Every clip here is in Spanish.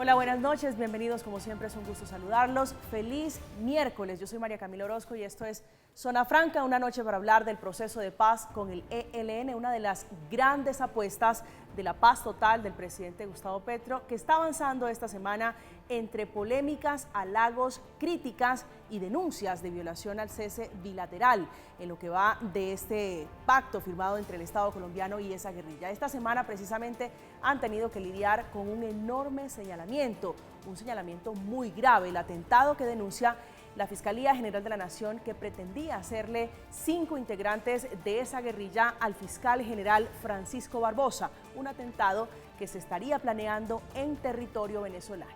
Hola, buenas noches, bienvenidos, como siempre es un gusto saludarlos. Feliz miércoles, yo soy María Camila Orozco y esto es Zona Franca, una noche para hablar del proceso de paz con el ELN, una de las grandes apuestas de la paz total del presidente Gustavo Petro, que está avanzando esta semana entre polémicas, halagos, críticas y denuncias de violación al cese bilateral en lo que va de este pacto firmado entre el Estado colombiano y esa guerrilla. Esta semana precisamente han tenido que lidiar con un enorme señalamiento, un señalamiento muy grave, el atentado que denuncia la Fiscalía General de la Nación, que pretendía hacerle 5 integrantes de esa guerrilla al fiscal general Francisco Barbosa, un atentado que se estaría planeando en territorio venezolano.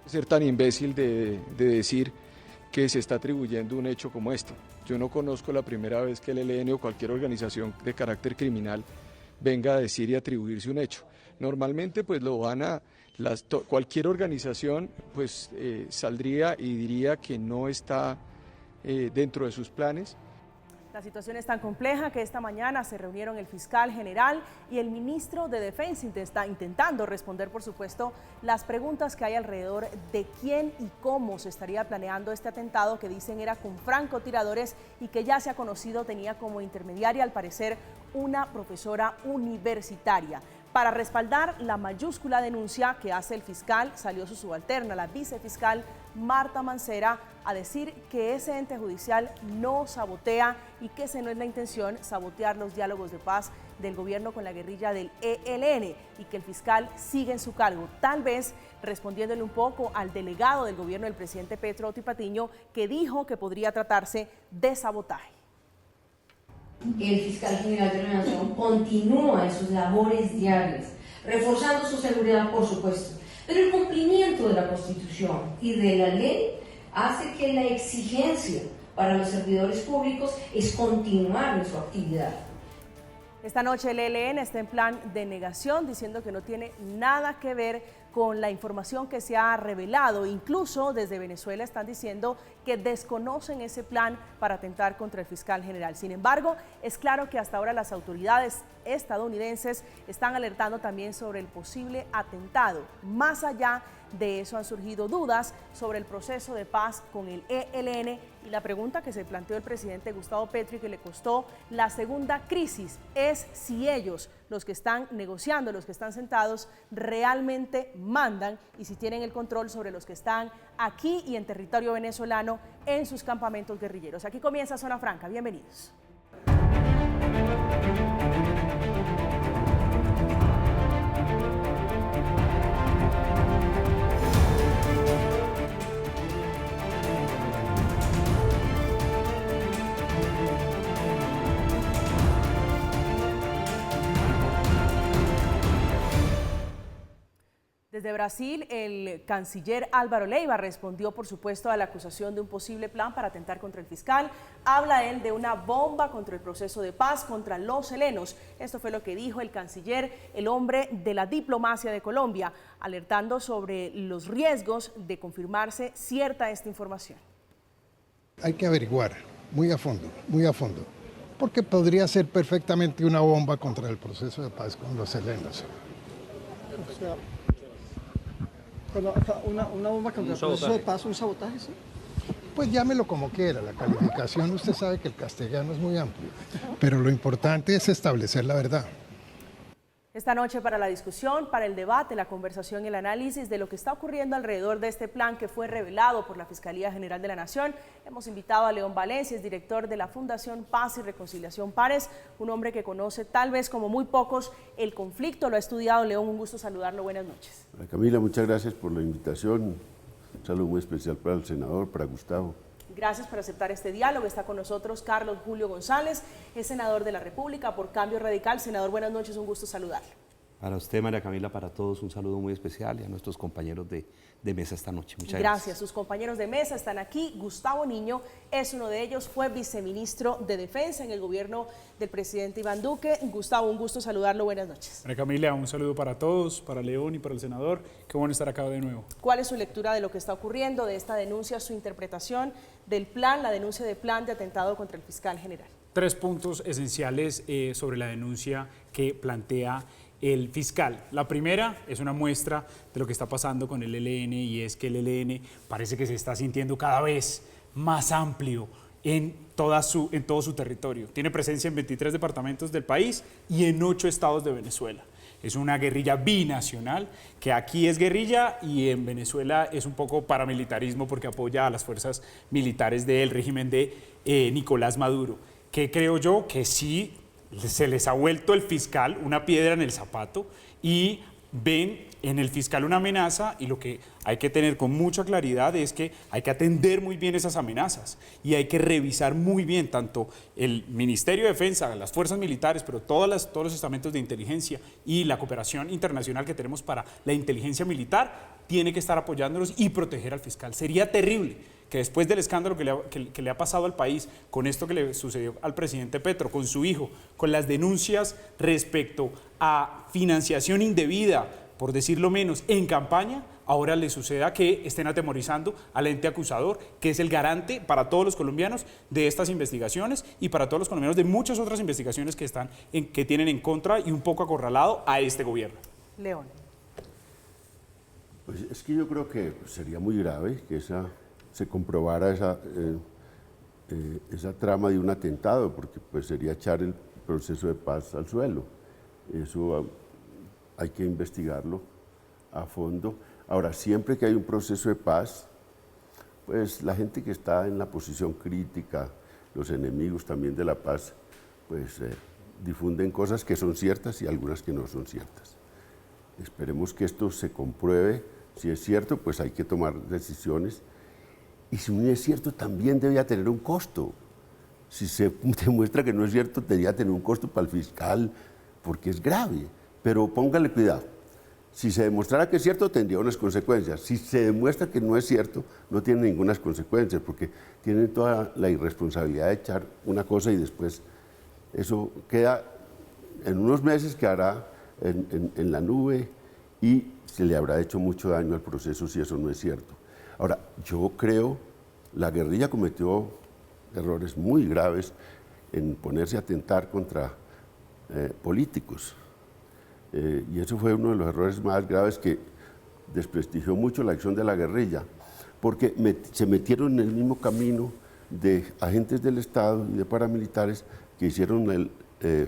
Ser tan imbécil de decir que se está atribuyendo un hecho como este. Yo no conozco la primera vez que el ELN o cualquier organización de carácter criminal venga a decir y atribuirse un hecho. Normalmente pues lo van a, cualquier organización pues saldría y diría que no está dentro de sus planes. La situación es tan compleja que esta mañana se reunieron el fiscal general y el ministro de Defensa intentando responder, por supuesto, las preguntas que hay alrededor de quién y cómo se estaría planeando este atentado que dicen era con francotiradores y que ya se ha conocido tenía como intermediaria, al parecer, una profesora universitaria. Para respaldar la mayúscula denuncia que hace el fiscal, salió su subalterna, la vicefiscal Marta Mancera, a decir que ese ente judicial no sabotea y que esa no es la intención, sabotear los diálogos de paz del gobierno con la guerrilla del ELN, y que el fiscal sigue en su cargo, tal vez respondiéndole un poco al delegado del gobierno del presidente Petro, Otti Patiño, que dijo que podría tratarse de sabotaje. El fiscal general de la Nación continúa en sus labores diarias, reforzando su seguridad, por supuesto, pero el cumplimiento de la Constitución y de la ley hace que la exigencia para los servidores públicos es continuar en su actividad. Esta noche el ELN está en plan de negación, diciendo que no tiene nada que ver con la información que se ha revelado. Incluso desde Venezuela están diciendo que desconocen ese plan para atentar contra el fiscal general. Sin embargo, es claro que hasta ahora las autoridades estadounidenses están alertando también sobre el posible atentado. Más allá de eso han surgido dudas sobre el proceso de paz con el ELN y la pregunta que se planteó el presidente Gustavo Petro y que le costó la segunda crisis es si ellos, los que están negociando, los que están sentados, realmente mandan y si tienen el control sobre los que están aquí y en territorio venezolano en sus campamentos guerrilleros. Aquí comienza Zona Franca, bienvenidos. Desde Brasil, el canciller Álvaro Leiva respondió, por supuesto, a la acusación de un posible plan para atentar contra el fiscal. Habla él de una bomba contra el proceso de paz, contra los helenos. Esto fue lo que dijo el canciller, el hombre de la diplomacia de Colombia, alertando sobre los riesgos de confirmarse cierta esta información. Hay que averiguar muy a fondo, porque podría ser perfectamente una bomba contra el proceso de paz con los helenos. Una bomba contra el proceso de paz, un sabotaje, ¿sí? Pues llámelo como quiera, la calificación usted sabe que el castellano es muy amplio, pero lo importante es establecer la verdad. Esta noche para la discusión, para el debate, la conversación y el análisis de lo que está ocurriendo alrededor de este plan que fue revelado por la Fiscalía General de la Nación, hemos invitado a León Valencia, es director de la Fundación Paz y Reconciliación Pares, un hombre que conoce tal vez como muy pocos el conflicto, lo ha estudiado. León, un gusto saludarlo, buenas noches. Camila, muchas gracias por la invitación, un saludo muy especial para el senador, para Gustavo. Gracias por aceptar este diálogo. Está con nosotros Carlos Julio González, es senador de la República por Cambio Radical. Senador, buenas noches, un gusto saludarlo. Para usted, María Camila, para todos, un saludo muy especial y a nuestros compañeros de mesa esta noche. Muchas gracias. Sus compañeros de mesa están aquí. Gustavo Niño es uno de ellos, fue viceministro de Defensa en el gobierno del presidente Iván Duque. Gustavo, un gusto saludarlo, buenas noches. María Camila, un saludo para todos, para León y para el senador. Qué bueno estar acá de nuevo. ¿Cuál es su lectura de lo que está ocurriendo, de esta denuncia, su interpretación del plan, la denuncia de plan de atentado contra el fiscal general? 3 puntos esenciales sobre la denuncia que plantea el fiscal. La primera es una muestra de lo que está pasando con el ELN, y es que el ELN parece que se está sintiendo cada vez más amplio en todo su territorio. Tiene presencia en 23 departamentos del país y en 8 estados de Venezuela. Es una guerrilla binacional, que aquí es guerrilla y en Venezuela es un poco paramilitarismo, porque apoya a las fuerzas militares del régimen de Nicolás Maduro, que creo yo que sí se les ha vuelto el fiscal una piedra en el zapato y ven en el fiscal una amenaza, y lo que hay que tener con mucha claridad es que hay que atender muy bien esas amenazas y hay que revisar muy bien tanto el Ministerio de Defensa, las fuerzas militares, pero todos los estamentos de inteligencia y la cooperación internacional que tenemos para la inteligencia militar tiene que estar apoyándolos y proteger al fiscal. Sería terrible que después del escándalo que le ha pasado al país, con esto que le sucedió al presidente Petro, con su hijo, con las denuncias respecto a financiación indebida, por decirlo menos, en campaña, ahora le suceda que estén atemorizando al ente acusador, que es el garante para todos los colombianos de estas investigaciones y para todos los colombianos de muchas otras investigaciones que tienen en contra y un poco acorralado a este gobierno. León. Pues es que yo creo que sería muy grave que se comprobara esa trama de un atentado, porque pues sería echar el proceso de paz al suelo. Eso hay que investigarlo a fondo. Ahora, siempre que hay un proceso de paz, pues la gente que está en la posición crítica, los enemigos también de la paz, pues difunden cosas que son ciertas y algunas que no son ciertas. Esperemos que esto se compruebe. Si es cierto, pues hay que tomar decisiones. Y si no es cierto, también debía tener un costo. Si se demuestra que no es cierto, debería tener un costo para el fiscal, porque es grave. Pero póngale cuidado. Si se demostrara que es cierto, tendría unas consecuencias. Si se demuestra que no es cierto, no tiene ninguna consecuencia, porque tienen toda la irresponsabilidad de echar una cosa y después eso queda, en unos meses quedará en la nube y se le habrá hecho mucho daño al proceso si eso no es cierto. Ahora, yo creo, la guerrilla cometió errores muy graves en ponerse a atentar contra políticos. Y eso fue uno de los errores más graves, que desprestigió mucho la acción de la guerrilla, porque se metieron en el mismo camino de agentes del Estado y de paramilitares que hicieron el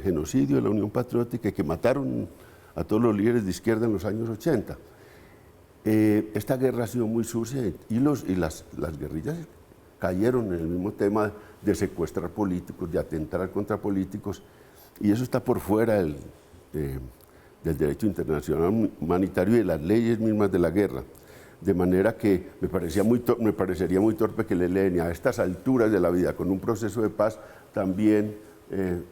genocidio de la Unión Patriótica y que mataron a todos los líderes de izquierda en los años 80. Esta guerra ha sido muy sucia y las guerrillas cayeron en el mismo tema de secuestrar políticos, de atentar contra políticos, y eso está por fuera del derecho internacional humanitario y de las leyes mismas de la guerra. De manera que me parecería muy torpe que el ELN a estas alturas de la vida, con un proceso de paz, también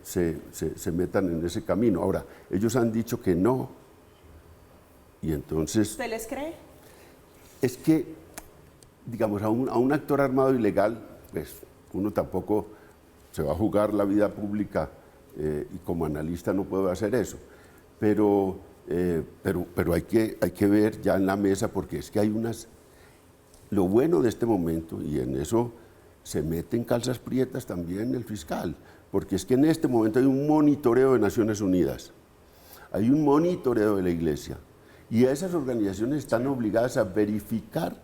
se metan en ese camino. Ahora, ellos han dicho que no, y entonces... ¿Usted les cree? Es que, digamos, a un actor armado ilegal, pues uno tampoco se va a jugar la vida pública, y como analista no puedo hacer eso. Pero hay que ver ya en la mesa, porque es que hay lo bueno de este momento, y en eso se mete en calzas prietas también el fiscal, porque es que en este momento hay un monitoreo de Naciones Unidas, hay un monitoreo de la Iglesia, y esas organizaciones están obligadas a verificar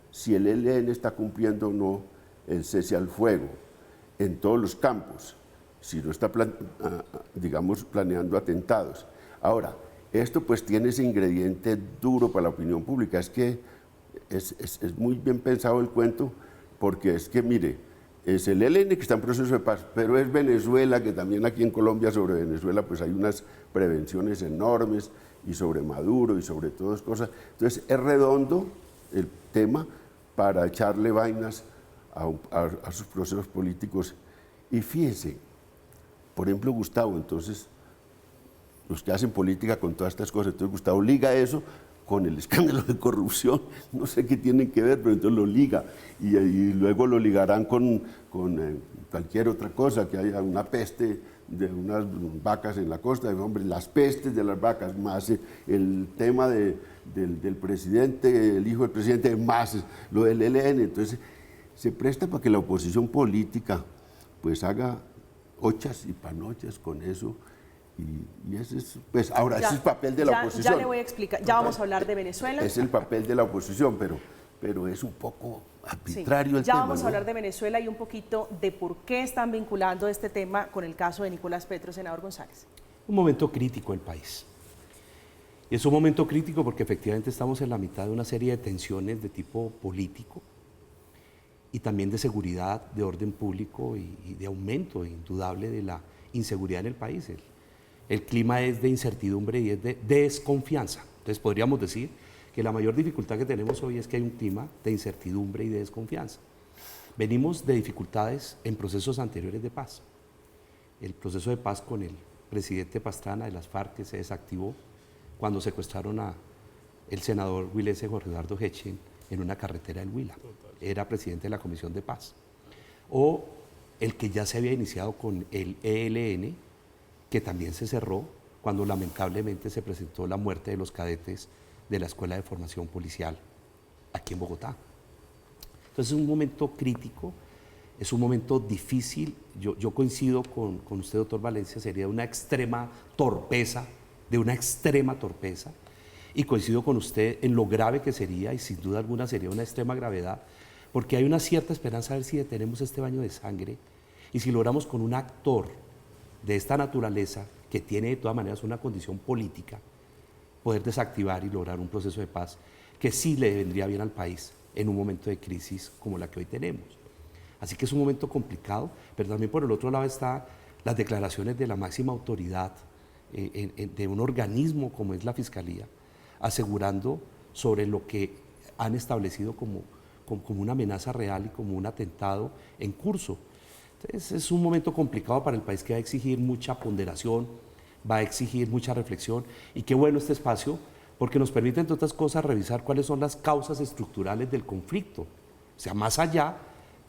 si el ELN está cumpliendo o no el cese al fuego en todos los campos, si no está, planeando atentados. Ahora, esto pues tiene ese ingrediente duro para la opinión pública. Es que es muy bien pensado el cuento, porque es que, mire, es el ELN que está en proceso de paz, pero es Venezuela, que también aquí en Colombia sobre Venezuela pues hay unas prevenciones enormes, y sobre Maduro y sobre todas cosas. Entonces es redondo el tema para echarle vainas a sus procesos políticos. Y fíjense, por ejemplo, Gustavo, entonces, los que hacen política con todas estas cosas, entonces Gustavo liga eso con el escándalo de corrupción, no sé qué tienen que ver, pero entonces lo liga, y luego lo ligarán con cualquier otra cosa, que haya una peste de unas vacas en la costa, hombre, las pestes de las vacas, más el tema del presidente, el hijo del presidente, más lo del ELN. Entonces se presta para que la oposición política pues haga ochas y panochas con eso, Y ese es, pues ahora, ese es el papel de la oposición. Ya le voy a explicar, ya vamos a hablar de Venezuela. Es el papel de la oposición, pero es un poco arbitrario el ya tema. Vamos a ¿no? hablar de Venezuela y un poquito de por qué están vinculando este tema con el caso de Nicolás Petro, senador González. Un momento crítico del país. Y es un momento crítico porque efectivamente estamos en la mitad de una serie de tensiones de tipo político y también de seguridad, de orden público y de aumento indudable de la inseguridad en el país. El clima es de incertidumbre y es de desconfianza. Entonces podríamos decir que la mayor dificultad que tenemos hoy es que hay un clima de incertidumbre y de desconfianza. Venimos de dificultades en procesos anteriores de paz. El proceso de paz con el presidente Pastrana de las FARC, que se desactivó cuando secuestraron a el senador huilense Jorge Eduardo Hechen en una carretera del Huila. Era presidente de la Comisión de Paz. O el que ya se había iniciado con el ELN, que también se cerró cuando lamentablemente se presentó la muerte de los cadetes de la Escuela de Formación Policial aquí en Bogotá. Entonces es un momento crítico, es un momento difícil. Yo coincido con usted, doctor Valencia, sería una extrema torpeza, y coincido con usted en lo grave que sería, y sin duda alguna sería una extrema gravedad, porque hay una cierta esperanza a ver si detenemos este baño de sangre y si logramos con un actor de esta naturaleza, que tiene de todas maneras una condición política, poder desactivar y lograr un proceso de paz que sí le vendría bien al país en un momento de crisis como la que hoy tenemos. Así que es un momento complicado, pero también por el otro lado están las declaraciones de la máxima autoridad de un organismo como es la Fiscalía, asegurando sobre lo que han establecido como una amenaza real y como un atentado en curso. Entonces es un momento complicado para el país que va a exigir mucha ponderación, va a exigir mucha reflexión, y qué bueno este espacio porque nos permite, entre otras cosas, revisar cuáles son las causas estructurales del conflicto, o sea, más allá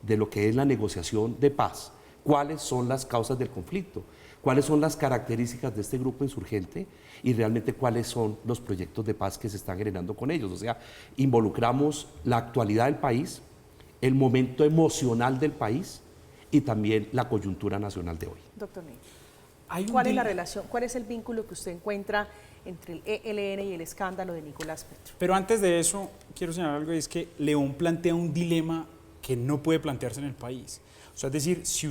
de lo que es la negociación de paz, cuáles son las causas del conflicto, cuáles son las características de este grupo insurgente y realmente cuáles son los proyectos de paz que se están generando con ellos. O sea, involucramos la actualidad del país, el momento emocional del país y también la coyuntura nacional de hoy. Doctor Ney, ¿cuál es la relación, cuál es el vínculo que usted encuentra entre el ELN y el escándalo de Nicolás Petro? Pero antes de eso, quiero señalar algo, y es que León plantea un dilema que no puede plantearse en el país. O sea, es decir, si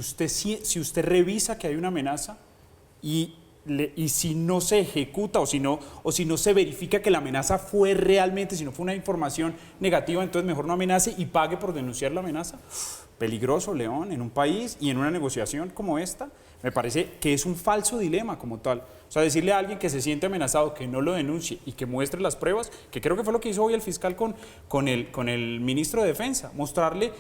usted revisa que hay una amenaza y si no se ejecuta o si no se verifica que la amenaza fue realmente, si no fue una información negativa, entonces mejor no amenace y pague por denunciar la amenaza. Peligroso, León, en un país y en una negociación como esta, me parece que es un falso dilema como tal. O sea, decirle a alguien que se siente amenazado que no lo denuncie y que muestre las pruebas, que creo que fue lo que hizo hoy el fiscal con el ministro de Defensa, mostrarle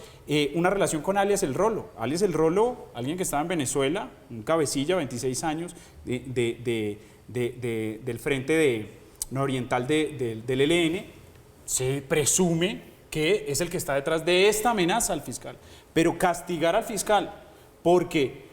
una relación con alias El Rolo. Alias El Rolo, alguien que estaba en Venezuela, un cabecilla, 26 años, del frente nororiental del ELN, se presume que es el que está detrás de esta amenaza al fiscal. Pero castigar al fiscal porque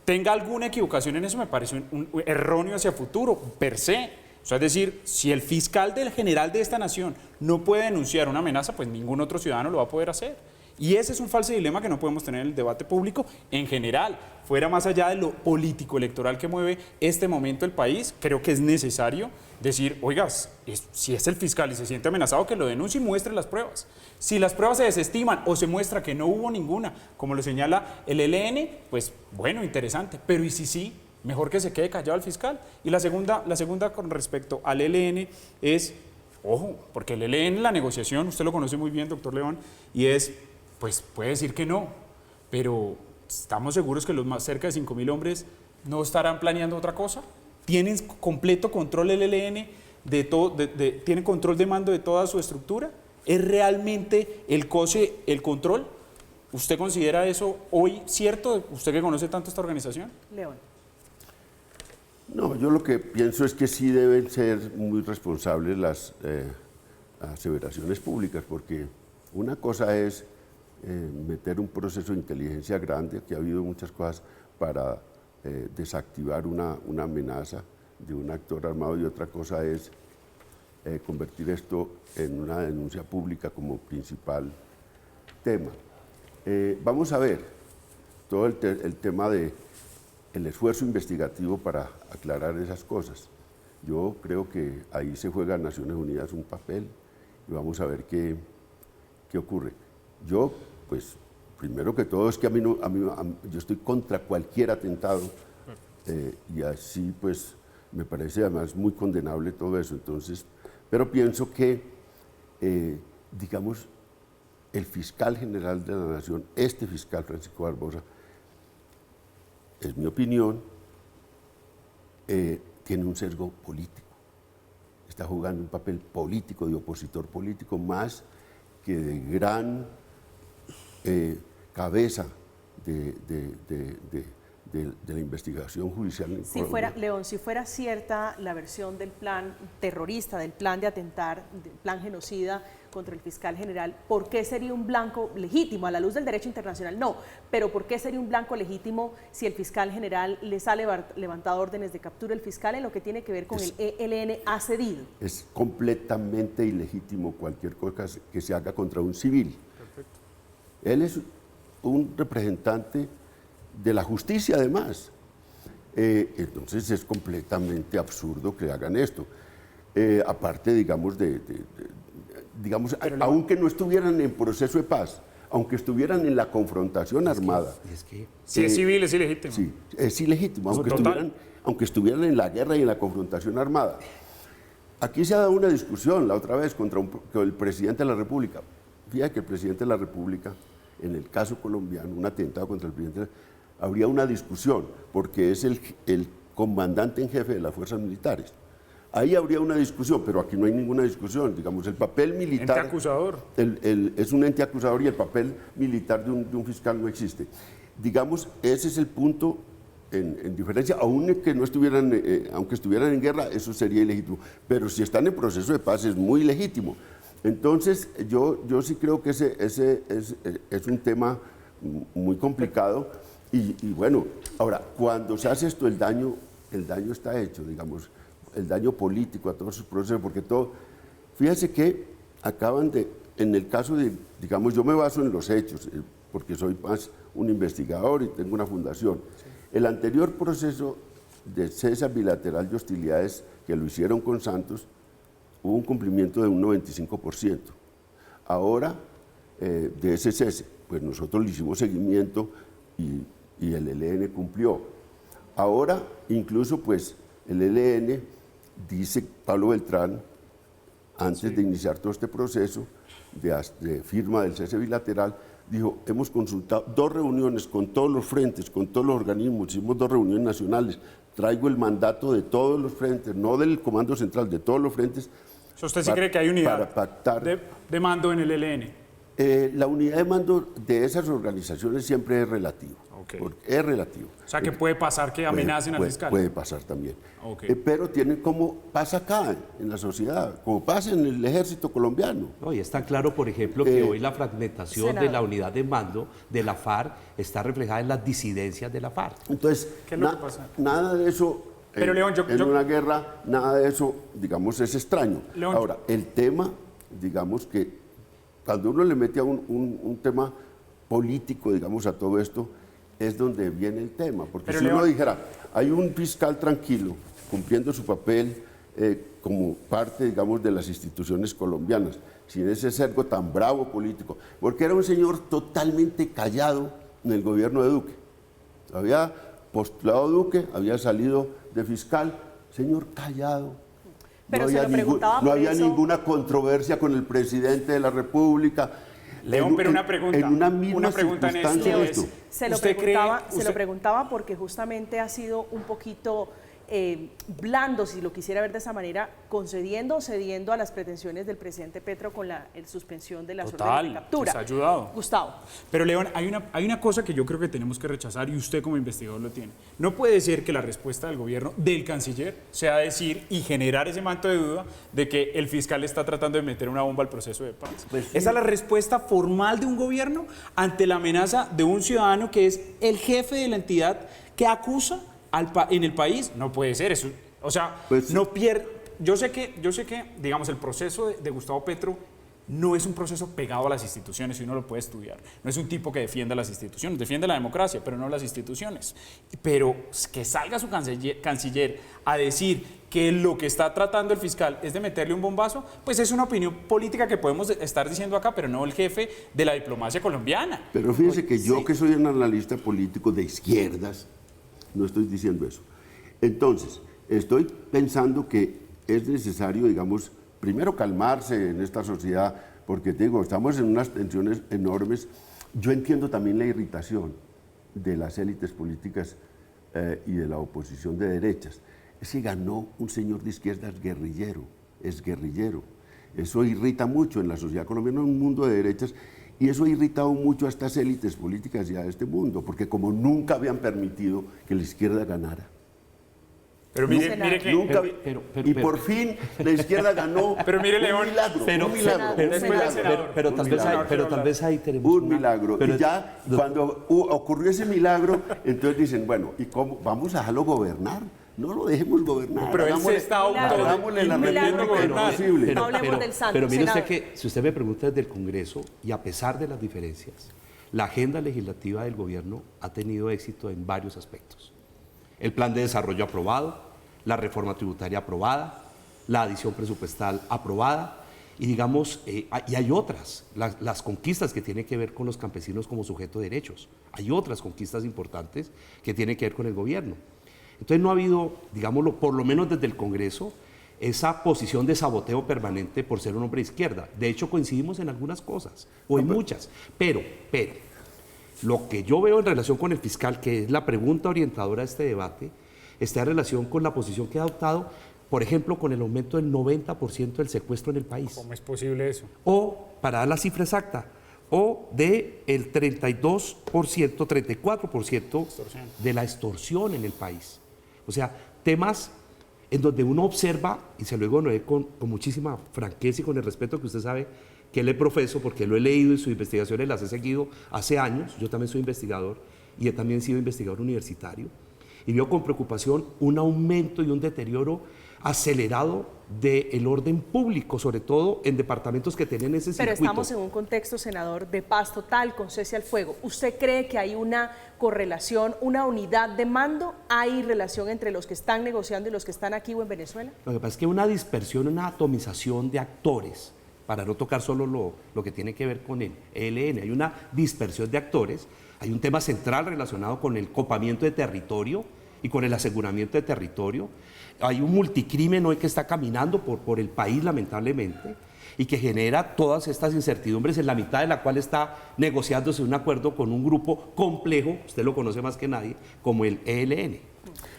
tenga alguna equivocación en eso me parece un erróneo hacia futuro, per se. O sea, es decir, si el fiscal general de esta nación no puede denunciar una amenaza, pues ningún otro ciudadano lo va a poder hacer. Y ese es un falso dilema que no podemos tener en el debate público en general. Fuera más allá de lo político-electoral que mueve este momento el país, creo que es necesario decir, oiga, si es el fiscal y se siente amenazado, que lo denuncie y muestre las pruebas. Si las pruebas se desestiman o se muestra que no hubo ninguna, como lo señala el ELN, pues bueno, interesante. Pero y si sí, mejor que se quede callado el fiscal. Y la segunda con respecto al ELN es, ojo, porque el ELN, la negociación, usted lo conoce muy bien, doctor León, y es, pues puede decir que no, pero ¿estamos seguros que los más cerca de 5.000 hombres no estarán planeando otra cosa? ¿Tienen completo control el ELN de todo, tienen control de mando de toda su estructura? ¿Es realmente el COSE el control? ¿Usted considera eso hoy cierto, usted que conoce tanto esta organización? León. No, yo lo que pienso es que sí deben ser muy responsables las aseveraciones públicas, porque una cosa es meter un proceso de inteligencia grande, que ha habido muchas cosas para desactivar una amenaza de un actor armado, y otra cosa es convertir esto en una denuncia pública como principal tema. Vamos a ver todo el tema de el esfuerzo investigativo para aclarar esas cosas. Yo creo que ahí se juega Naciones Unidas un papel y vamos a ver qué ocurre. Yo, pues, primero que todo es que yo estoy contra cualquier atentado y así, pues, me parece además muy condenable todo eso. Entonces, pero pienso que, digamos, el fiscal general de la Nación, este fiscal Francisco Barbosa, es mi opinión, tiene un sesgo político. Está jugando un papel político, de opositor político, más que de gran cabeza de la investigación judicial en Colombia. León, si fuera cierta la versión del plan terrorista, del plan de atentar, del plan genocida contra el fiscal general, ¿por qué sería un blanco legítimo? A la luz del derecho internacional no, pero ¿por qué sería un blanco legítimo si el fiscal general les ha levantado órdenes de captura? El fiscal en lo que tiene que ver con el ELN ha cedido. Es completamente ilegítimo cualquier cosa que se haga contra un civil. Perfecto. Él es un representante de la justicia además. Entonces es completamente absurdo que hagan esto. Aparte, digamos, aunque no estuvieran en proceso de paz, aunque estuvieran en la confrontación armada. Si es civil, es ilegítimo. Sí, es ilegítimo, aunque estuvieran en la guerra y en la confrontación armada. Aquí se ha dado una discusión la otra vez con el presidente de la República. Fíjate que el presidente de la República, en el caso colombiano, un atentado contra el presidente, habría una discusión, porque es el comandante en jefe de las fuerzas militares. Ahí habría una discusión, pero aquí no hay ninguna discusión. Digamos, el papel militar... Ente acusador. Es un ente acusador y el papel militar de un fiscal no existe. Digamos, ese es el punto en diferencia. Aunque estuvieran en guerra, eso sería ilegítimo. Pero si están en proceso de paz, es muy legítimo. Entonces, yo sí creo que ese es un tema muy complicado. Y bueno, ahora, cuando se hace esto, el daño está hecho, digamos, el daño político a todos sus procesos, porque todo, fíjense que en el caso de, digamos, yo me baso en los hechos, porque soy más un investigador y tengo una fundación. Sí. El anterior proceso de cese bilateral de hostilidades que lo hicieron con Santos, hubo un cumplimiento de un 95%. Ahora, de ese cese, pues nosotros le hicimos seguimiento y el ELN cumplió. Ahora, incluso, pues, el ELN, dice Pablo Beltrán, antes de iniciar todo este proceso de firma del cese bilateral, dijo, hemos consultado 2 reuniones con todos los frentes, con todos los organismos, hicimos 2 reuniones nacionales, traigo el mandato de todos los frentes, no del Comando Central, de todos los frentes. ¿Usted sí cree que hay unidad para pactar de mando en el ELN? La unidad de mando de esas organizaciones siempre es relativo. Okay. Es relativo. O sea, que puede pasar que amenacen al fiscal. Puede pasar también. Okay. Pero tienen como pasa acá en la sociedad, como pasa en el ejército colombiano. No, y es tan claro, por ejemplo, que hoy la fragmentación de la unidad de mando de la FARC está reflejada en las disidencias de la FARC. Entonces, ¿qué es lo que pasa? Nada de eso, pero, León, en una guerra, nada de eso, digamos, es extraño. León, ahora, el tema, digamos que cuando uno le mete a un tema político, digamos, a todo esto, es donde viene el tema, porque pero si uno dijera, hay un fiscal tranquilo, cumpliendo su papel como parte, digamos, de las instituciones colombianas, sin ese sesgo tan bravo político, porque era un señor totalmente callado en el gobierno de Duque. Había postulado Duque, había salido de fiscal, señor callado. Pero no había ninguna controversia con el presidente de la República. León, pero una pregunta. En una misma circunstancia en esto. Se lo preguntaba porque justamente ha sido un poquito blando, si lo quisiera ver de esa manera, concediendo o cediendo a las pretensiones del presidente Petro con la suspensión de las órdenes de captura. Les ha ayudado. Gustavo. Pero León, hay una cosa que yo creo que tenemos que rechazar y usted como investigador lo tiene. No puede ser que la respuesta del gobierno, del canciller, sea decir y generar ese manto de duda de que el fiscal está tratando de meter una bomba al proceso de paz. Pues sí. Esa es la respuesta formal de un gobierno ante la amenaza de un ciudadano que es el jefe de la entidad que acusa en el país. No puede ser eso. O sea, pues sí. No pierde. Yo sé que, digamos, el proceso de Gustavo Petro no es un proceso pegado a las instituciones y uno lo puede estudiar. No es un tipo que defienda las instituciones, defiende la democracia, pero no las instituciones. Pero que salga su canciller a decir que lo que está tratando el fiscal es de meterle un bombazo, pues es una opinión política que podemos estar diciendo acá, pero no el jefe de la diplomacia colombiana. Pero fíjense que yo, que soy un analista político de izquierdas, no estoy diciendo eso. Entonces, estoy pensando que es necesario, digamos, primero calmarse en esta sociedad, porque te digo, estamos en unas tensiones enormes. Yo entiendo también la irritación de las élites políticas y de la oposición de derechas. Es que ganó un señor de izquierdas guerrillero, es guerrillero. Eso irrita mucho en la sociedad colombiana, en un mundo de derechas, y eso ha irritado mucho a estas élites políticas y a este mundo, porque como nunca habían permitido que la izquierda ganara. Pero mire que... Nunca, y por fin la izquierda ganó. Pero mire, León, pero tal vez ahí tenemos un milagro. Y ya cuando ocurrió ese milagro, entonces dicen, bueno, ¿y cómo vamos a dejarlo gobernar? No lo dejemos gobernar. Pero él se está autorrepitiendo gobernar. Pero mire usted que, si usted me pregunta desde el Congreso, y a pesar de las diferencias, la agenda legislativa del gobierno ha tenido éxito en varios aspectos. El plan de desarrollo aprobado, la reforma tributaria aprobada, la adición presupuestal aprobada, y digamos, y hay otras, las conquistas que tienen que ver con los campesinos como sujeto de derechos. Hay otras conquistas importantes que tienen que ver con el gobierno. Entonces no ha habido, digámoslo, por lo menos desde el Congreso, esa posición de saboteo permanente por ser un hombre de izquierda. De hecho, coincidimos en algunas cosas, o en muchas, pero, lo que yo veo en relación con el fiscal, que es la pregunta orientadora de este debate, está en relación con la posición que ha adoptado, por ejemplo, con el aumento del 90% del secuestro en el país. ¿Cómo es posible eso? O, para dar la cifra exacta, o del 32%, 34% de la extorsión en el país. O sea, temas en donde uno observa, y se lo digo con muchísima franqueza y con el respeto que usted sabe que le profeso, porque lo he leído y sus investigaciones las he seguido hace años. Yo también soy investigador y he también sido investigador universitario, y veo con preocupación un aumento y un deterioro acelerado del orden público, sobre todo en departamentos que tienen ese circuito. Pero estamos en un contexto, senador, de paz total, con cese al fuego. ¿Usted cree que hay una correlación, una unidad de mando? ¿Hay relación entre los que están negociando y los que están aquí o en Venezuela? Lo que pasa es que una dispersión, una atomización de actores, para no tocar solo lo que tiene que ver con el ELN, hay una dispersión de actores, hay un tema central relacionado con el copamiento de territorio y con el aseguramiento de territorio. Hay un multicrimen hoy que está caminando por el país, lamentablemente, y que genera todas estas incertidumbres, en la mitad de la cual está negociándose un acuerdo con un grupo complejo, usted lo conoce más que nadie, como el ELN.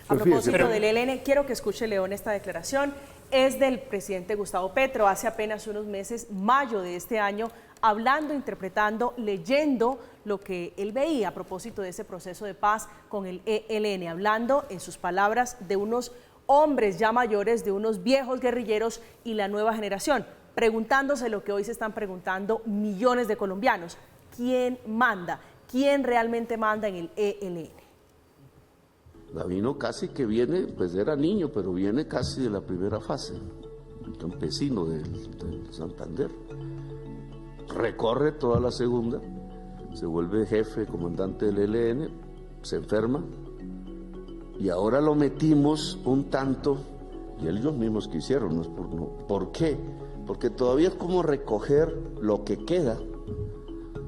A propósito del ELN, quiero que escuche, León, esta declaración. Es del presidente Gustavo Petro, hace apenas unos meses, mayo de este año, hablando, interpretando, leyendo lo que él veía a propósito de ese proceso de paz con el ELN, hablando, en sus palabras, de unos hombres ya mayores, de unos viejos guerrilleros y la nueva generación, preguntándose lo que hoy se están preguntando millones de colombianos: ¿quién manda? ¿Quién realmente manda en el ELN? Gavino casi que viene, pues era niño, pero viene casi de la primera fase, campesino de Santander. Recorre toda la segunda, se vuelve jefe, comandante del ELN, se enferma, y ahora lo metimos un tanto, y ellos mismos quisieron, no es por no. ¿Por qué? Porque todavía es como recoger lo que queda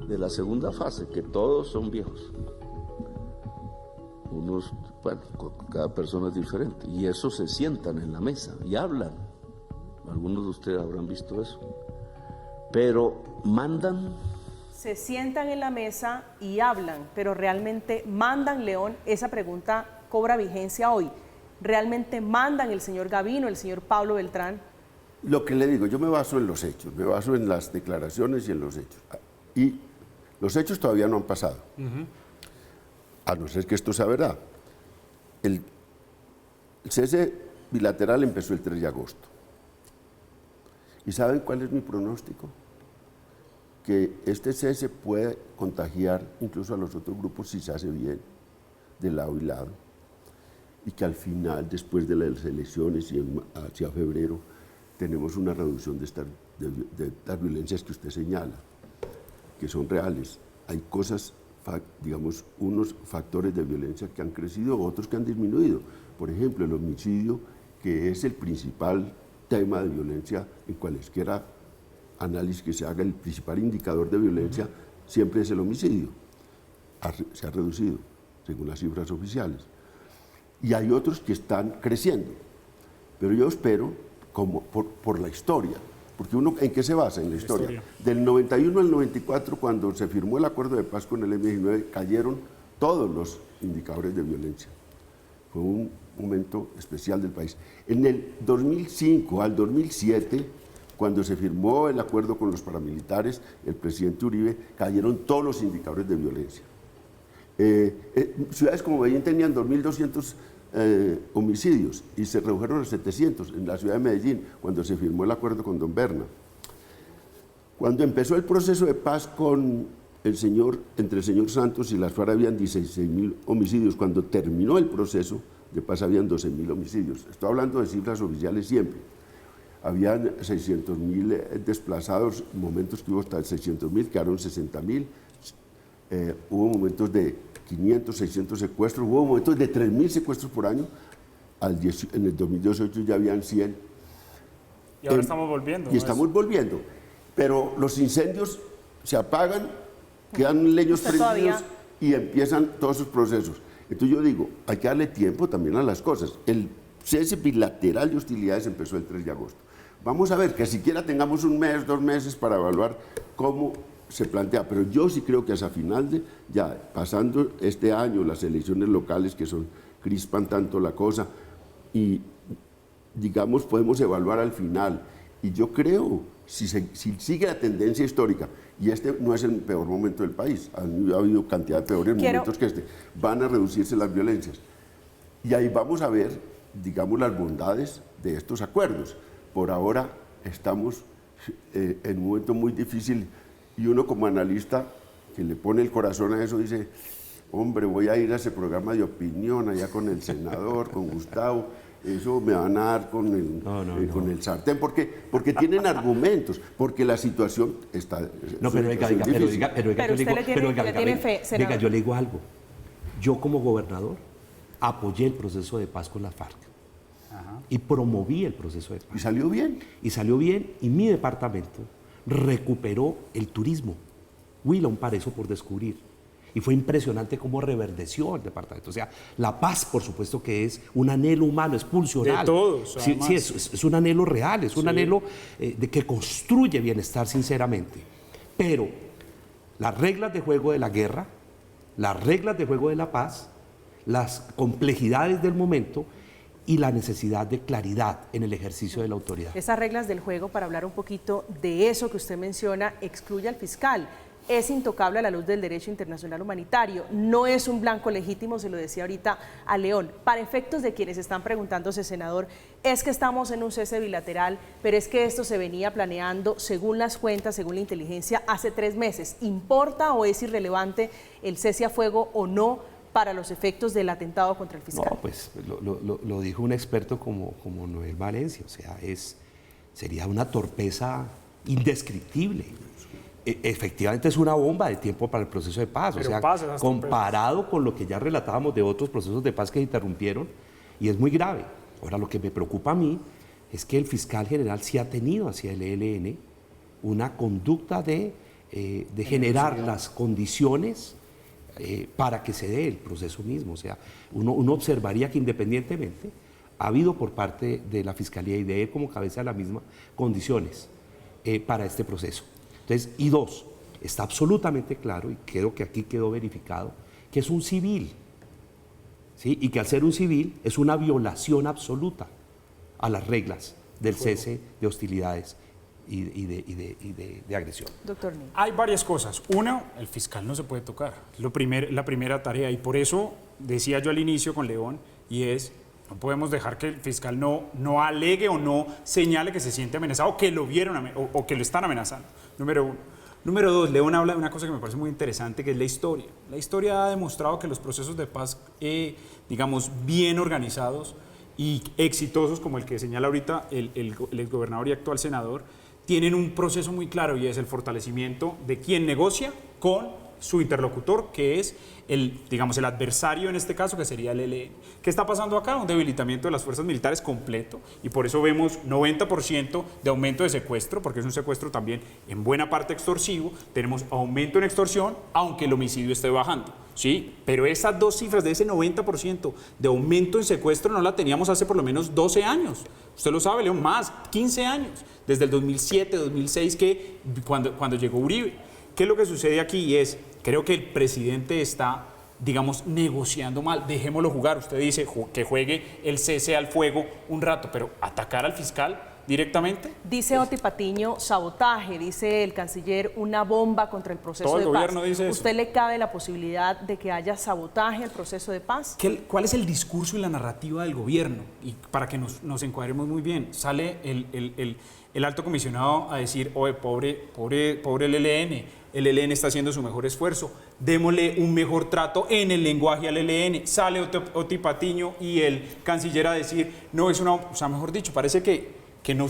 de la segunda fase, que todos son viejos. Unos, bueno, cada persona es diferente, y esos se sientan en la mesa y hablan. Algunos de ustedes habrán visto eso. Pero mandan. Se sientan en la mesa y hablan, pero realmente mandan, León. Esa pregunta cobra vigencia hoy. ¿Realmente mandan el señor Gavino, el señor Pablo Beltrán? Lo que le digo, yo me baso en los hechos, me baso en las declaraciones y en los hechos. Y los hechos todavía no han pasado. A no ser que esto sea verdad. El cese bilateral empezó el 3 de agosto. ¿Y saben cuál es mi pronóstico? Que este cese puede contagiar incluso a los otros grupos si se hace bien, de lado y lado. Y que al final, después de las elecciones y hacia febrero, tenemos una reducción de estas de las violencias que usted señala, que son reales. Hay cosas, digamos, unos factores de violencia que han crecido, otros que han disminuido. Por ejemplo, el homicidio, que es el principal tema de violencia en cualesquiera análisis que se haga, el principal indicador de violencia siempre es el homicidio. Se ha reducido, según las cifras oficiales. Y hay otros que están creciendo. Pero yo espero, como por la historia, porque uno, ¿en qué se basa? En la historia. Del 91 al 94, cuando se firmó el acuerdo de paz con el M-19, cayeron todos los indicadores de violencia. Fue un momento especial del país. En el 2005 al 2007, cuando se firmó el acuerdo con los paramilitares, el presidente Uribe, cayeron todos los indicadores de violencia. Ciudades como Medellín tenían 2.200 homicidios y se redujeron a 700 en la ciudad de Medellín, cuando se firmó el acuerdo con don Berna. Cuando empezó el proceso de paz con entre el señor Santos y las FARC habían 16.000 homicidios. Cuando terminó el proceso de paz habían 12.000 homicidios. Estoy hablando de cifras oficiales siempre. Habían 600.000 desplazados, momentos que hubo hasta 600.000, quedaron 60.000. Hubo momentos de 500, 600 secuestros, hubo momentos de 3.000 secuestros por año. En el 2018 ya habían 100. Y ahora estamos volviendo. Y estamos volviendo. Pero los incendios se apagan, quedan leños prendidos y empiezan todos esos procesos. Entonces yo digo, hay que darle tiempo también a las cosas. El cese bilateral de hostilidades empezó el 3 de agosto. Vamos a ver, que siquiera tengamos un mes, 2 meses para evaluar cómo se plantea, pero yo sí creo que hasta final ya pasando este año, las elecciones locales que crispan tanto la cosa, y digamos podemos evaluar al final, y yo creo, si sigue la tendencia histórica, y este no es el peor momento del país, ha habido cantidad de peores momentos que este, van a reducirse las violencias, y ahí vamos a ver, digamos, las bondades de estos acuerdos. Por ahora estamos en un momento muy difícil, y uno como analista que le pone el corazón a eso dice, hombre, voy a ir a ese programa de opinión allá con el senador, con Gustavo, eso me van a dar con el sartén, porque tienen argumentos, porque la situación está... No, pero venga, yo le digo algo. Yo como gobernador apoyé el proceso de paz con las FARC. Y promoví el proceso de paz. ¿Y salió bien? Y salió bien, y mi departamento recuperó el turismo. Huila, un paraíso por descubrir. Y fue impresionante cómo reverdeció el departamento. O sea, la paz, por supuesto que es un anhelo humano, es pulsional. De todos, sí, es un anhelo real, es un anhelo de que construye bienestar sinceramente. Pero las reglas de juego de la guerra, las reglas de juego de la paz, las complejidades del momento y la necesidad de claridad en el ejercicio de la autoridad. Esas reglas del juego, para hablar un poquito de eso que usted menciona, excluye al fiscal. Es intocable a la luz del derecho internacional humanitario. No es un blanco legítimo, se lo decía ahorita a León. Para efectos de quienes están preguntándose, senador, es que estamos en un cese bilateral, pero es que esto se venía planeando, según las cuentas, según la inteligencia, hace 3 meses. ¿Importa o es irrelevante el cese a fuego o no para los efectos del atentado contra el fiscal? No, pues lo dijo un experto como Noel Valencia, o sea, sería una torpeza indescriptible. Efectivamente es una bomba de tiempo para el proceso de paz, pero o sea, comparado con lo que ya relatábamos de otros procesos de paz que interrumpieron, y es muy grave. Ahora, lo que me preocupa a mí es que el fiscal general sí ha tenido hacia el ELN una conducta de generar las condiciones para que se dé el proceso mismo. O sea, uno observaría que independientemente ha habido por parte de la Fiscalía y de él como cabeza de la misma condiciones para este proceso. Entonces, y 2, está absolutamente claro, y creo que aquí quedó verificado, que es un civil, ¿sí? Y que al ser un civil es una violación absoluta a las reglas del cese de hostilidades y de agresión. Doctor Ni. Hay varias cosas. Una, el fiscal no se puede tocar. La primera tarea, y por eso decía yo al inicio con León, y es, no podemos dejar que el fiscal no alegue o no señale que se siente amenazado, o que lo vieron o que lo están amenazando. Número 1. Número 2, León habla de una cosa que me parece muy interesante, que es la historia. La historia ha demostrado que los procesos de paz, digamos, bien organizados y exitosos, como el que señala ahorita el exgobernador y actual senador, tienen un proceso muy claro y es el fortalecimiento de quien negocia con su interlocutor, que es el adversario en este caso, que sería el ELN. ¿Qué está pasando acá? Un debilitamiento de las fuerzas militares completo, y por eso vemos 90% de aumento de secuestro, porque es un secuestro también en buena parte extorsivo. Tenemos aumento en extorsión, aunque el homicidio esté bajando, ¿sí? Pero esas dos cifras de ese 90% de aumento en secuestro no la teníamos hace por lo menos 12 años. Usted lo sabe, León, más, 15 años, desde el 2007, 2006, cuando llegó Uribe. ¿Qué es lo que sucede aquí? Creo que el presidente está, negociando mal. Dejémoslo jugar. Usted dice que juegue el cese al fuego un rato, pero atacar al fiscal directamente. Dice Oti Patiño, sabotaje, dice el canciller, una bomba contra el proceso de paz. Todo el gobierno dice eso. ¿Usted le cabe la posibilidad de que haya sabotaje al proceso de paz? ¿Cuál es el discurso y la narrativa del gobierno? Y para que nos encuadremos muy bien, sale el alto comisionado a decir, oye, pobre el ELN está haciendo su mejor esfuerzo, démosle un mejor trato en el lenguaje al ELN. Sale Oti Patiño y el canciller a decir, mejor dicho, parece que no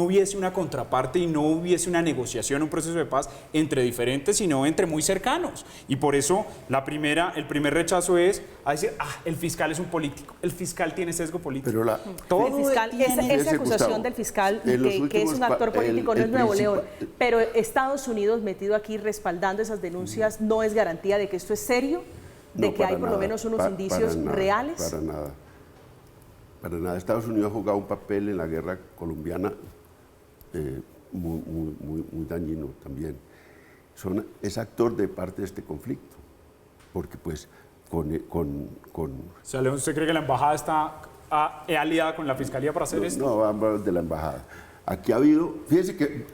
hubiese una contraparte y no hubiese una negociación, un proceso de paz entre diferentes, sino entre muy cercanos. Y por eso el primer rechazo es a decir, el fiscal es un político, el fiscal tiene sesgo político. Pero el fiscal, esa acusación del fiscal que es un actor político no es nuevo, León, pero Estados Unidos metido aquí respaldando esas denuncias no es garantía de que esto es serio, de que hay por lo menos unos indicios reales. Para nada. Para nada. Estados Unidos ha jugado un papel en la guerra colombiana muy dañino también. Es actor de parte de este conflicto, porque pues con... O sea, León, ¿usted cree que la embajada está aliada con la fiscalía para hacer esto? No, vamos a hablar de la embajada. Aquí ha habido, fíjese que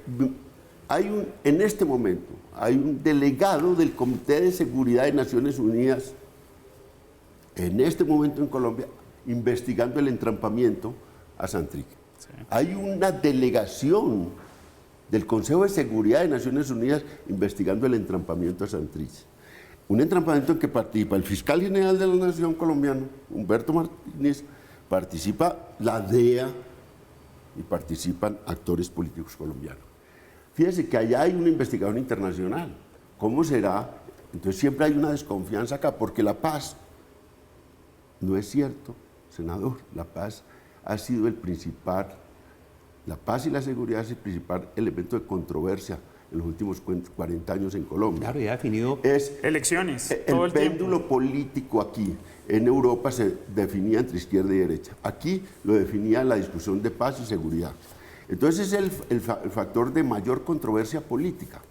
en este momento hay un delegado del Comité de Seguridad de Naciones Unidas, en este momento en Colombia, investigando el entrampamiento a Santrich. Sí. Hay una delegación del Consejo de Seguridad de Naciones Unidas investigando el entrampamiento a Santrich. Un entrampamiento en que participa el fiscal general de la Nación colombiano, Humberto Martínez, participa la DEA y participan actores políticos colombianos. Fíjese que allá hay una investigación internacional. ¿Cómo será? Entonces siempre hay una desconfianza acá, porque la paz, no es cierto, senador, la paz ha sido la paz y la seguridad es el principal elemento de controversia en los últimos 40 años en Colombia. Claro, ya ha definido elecciones. El péndulo político aquí, en Europa se definía entre izquierda y derecha. Aquí lo definía la discusión de paz y seguridad. Entonces es el factor de mayor controversia política.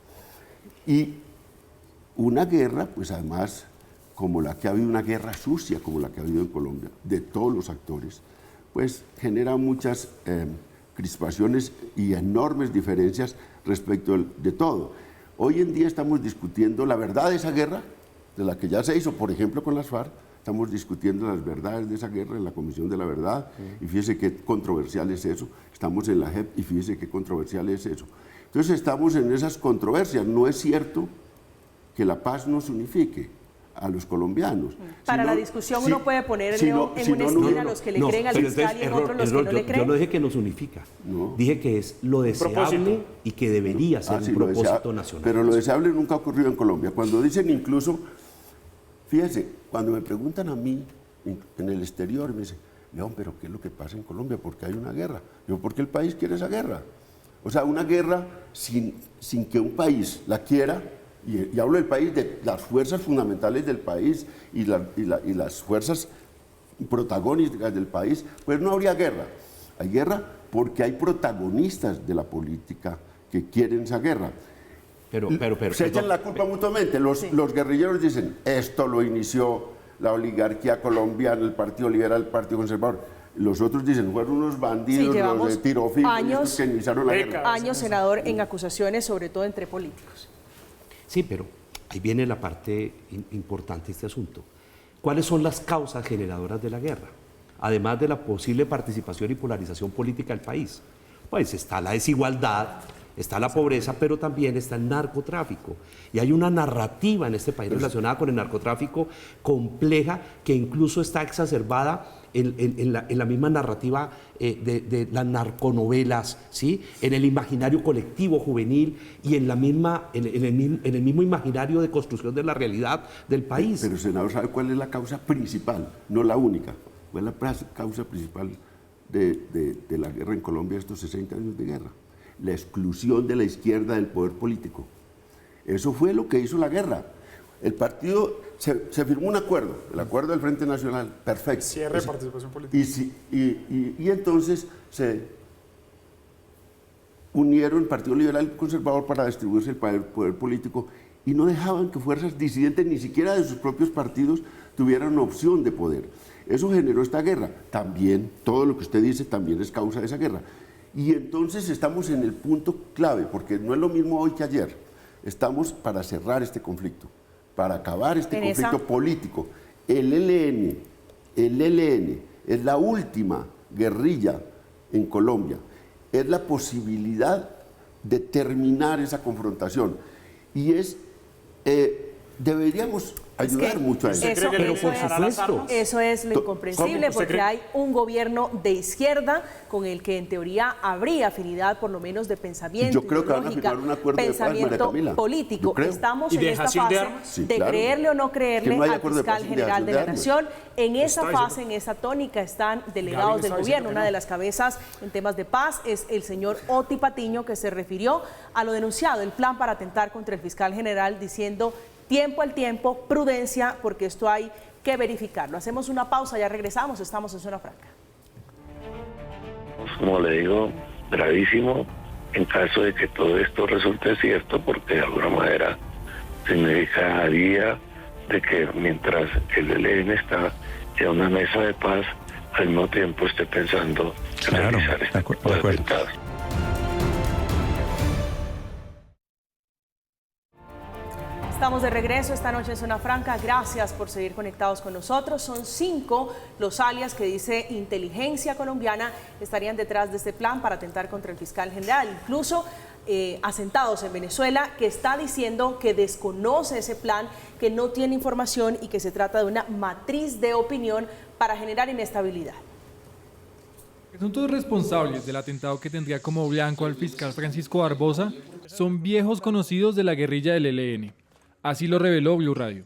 Y una guerra, pues además, como la que ha habido, una guerra sucia como la que ha habido en Colombia, de todos los actores, pues genera muchas crispaciones y enormes diferencias respecto de todo. Hoy en día estamos discutiendo la verdad de esa guerra, de la que ya se hizo, por ejemplo, con las FARC, estamos discutiendo las verdades de esa guerra en la Comisión de la Verdad, y fíjese qué controversial es eso. Estamos en la JEP y fíjese qué controversial es eso. Entonces estamos en esas controversias. No es cierto que la paz nos unifique a los colombianos. Para la discusión uno puede poner en una esquina a los que le creen al fiscal y en otros los que no le creen. Yo no dije que nos unifica, dije que es lo deseable y que debería ser un propósito nacional. Pero lo deseable nunca ha ocurrido en Colombia. Cuando dicen incluso, fíjese, cuando me preguntan a mí en el exterior, me dicen, León, pero ¿qué es lo que pasa en Colombia? ¿Por qué hay una guerra? Yo, ¿por qué el país quiere esa guerra? O sea, una guerra sin que un país la quiera. Y hablo del país, de las fuerzas fundamentales del país y las fuerzas protagónicas del país, pues no habría guerra. Hay guerra porque hay protagonistas de la política que quieren esa guerra. Pero se echan la culpa mutuamente. Los guerrilleros dicen, esto lo inició la oligarquía colombiana, el Partido Liberal, el Partido Conservador. Los otros dicen, fueron unos bandidos, los de tiro fijo, que iniciaron la guerra. Años, senador, en acusaciones, sobre todo entre políticos. Sí, pero ahí viene la parte importante de este asunto. ¿Cuáles son las causas generadoras de la guerra? Además de la posible participación y polarización política del país. Pues está la desigualdad, está la pobreza, pero también está el narcotráfico. Y hay una narrativa en este país relacionada con el narcotráfico compleja, que incluso está exacerbada en la misma narrativa de las narconovelas, ¿sí? En el imaginario colectivo juvenil y en el mismo imaginario de construcción de la realidad del país. Pero, senador, ¿sabe cuál es la causa principal? No la única. ¿Cuál es la causa principal de la guerra en Colombia, estos 60 años de guerra? La exclusión de la izquierda del poder político. Eso fue lo que hizo la guerra. El partido, se firmó un acuerdo, el acuerdo del Frente Nacional, perfecto. Cierre de participación política. Y entonces se unieron el Partido Liberal y Conservador para distribuirse el poder político y no dejaban que fuerzas disidentes, ni siquiera de sus propios partidos, tuvieran opción de poder. Eso generó esta guerra. También, todo lo que usted dice también es causa de esa guerra. Y entonces estamos en el punto clave, porque no es lo mismo hoy que ayer. Estamos para cerrar este conflicto, para acabar este conflicto político. El ELN es la última guerrilla en Colombia. Es la posibilidad de terminar esa confrontación. Y deberíamos ayudar mucho a eso. Pero por supuesto. Eso es lo incomprensible, porque hay un gobierno de izquierda con el que en teoría habría afinidad, por lo menos de pensamiento, yo creo que van a firmar un acuerdo pensamiento de paz, María Camila. político. Estamos en esta fase de creerle o no creerle no al fiscal general de la Nación. En esa fase, en esa tónica, están delegados del gobierno. Una de las cabezas en temas de paz es el señor Oti Patiño, que se refirió a lo denunciado, el plan para atentar contra el fiscal general, diciendo: tiempo al tiempo, prudencia, porque esto hay que verificarlo. Hacemos una pausa, ya regresamos, estamos en Zona Franca. Como le digo, gravísimo en caso de que todo esto resulte cierto, porque de alguna manera significaría de que mientras el ELN está en una mesa de paz, al mismo tiempo esté pensando en realizar este tipo de atentados. Estamos de regreso esta noche en Zona Franca. Gracias por seguir conectados con nosotros. Son 5 los alias que dice inteligencia colombiana estarían detrás de este plan para atentar contra el fiscal general. Incluso asentados en Venezuela, que está diciendo que desconoce ese plan, que no tiene información y que se trata de una matriz de opinión para generar inestabilidad. Presuntos responsables del atentado que tendría como blanco al fiscal Francisco Barbosa son viejos conocidos de la guerrilla del ELN. Así lo reveló Blue Radio.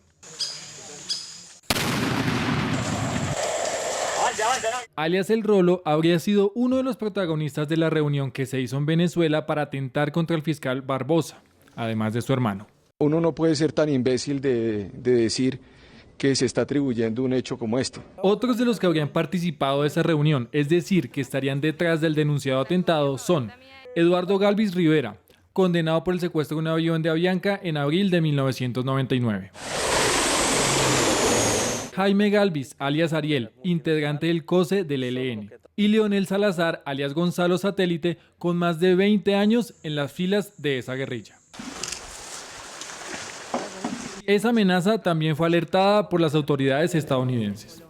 Alias El Rolo habría sido uno de los protagonistas de la reunión que se hizo en Venezuela para atentar contra el fiscal Barbosa, además de su hermano. Uno no puede ser tan imbécil de decir que se está atribuyendo un hecho como este. Otros de los que habrían participado de esa reunión, es decir, que estarían detrás del denunciado atentado, son Eduardo Galvis Rivera, condenado por el secuestro de un avión de Avianca en abril de 1999. Jaime Galvis, alias Ariel, integrante del COSE del ELN. Y Leonel Salazar, alias Gonzalo Satélite, con más de 20 años en las filas de esa guerrilla. Esa amenaza también fue alertada por las autoridades estadounidenses.